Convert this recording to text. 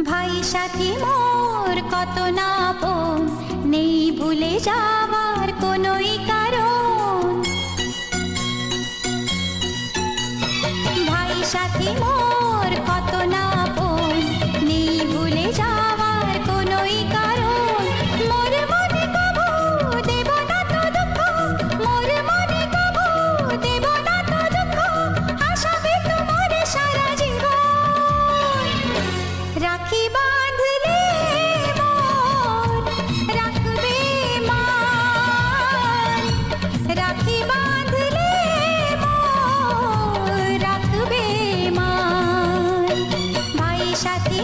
ভাই সাথী মোর কত না আপন, নেই ভুলে যাবার কোনোই কারণ। ভাই সাথী মোর কত না আপন, নেই ভুলে যাবার কোনোই কারণ। মোর মনে কবু দেব না তো দুঃখ, মোর মনে কবু দেব না তো দুঃখ, আশাবে তোমার সারা জীবন। রাখি বাঁধলে মোর রাখবে মান, রাখি বাঁধলে মোর রাখবে মান। ভাই সাথী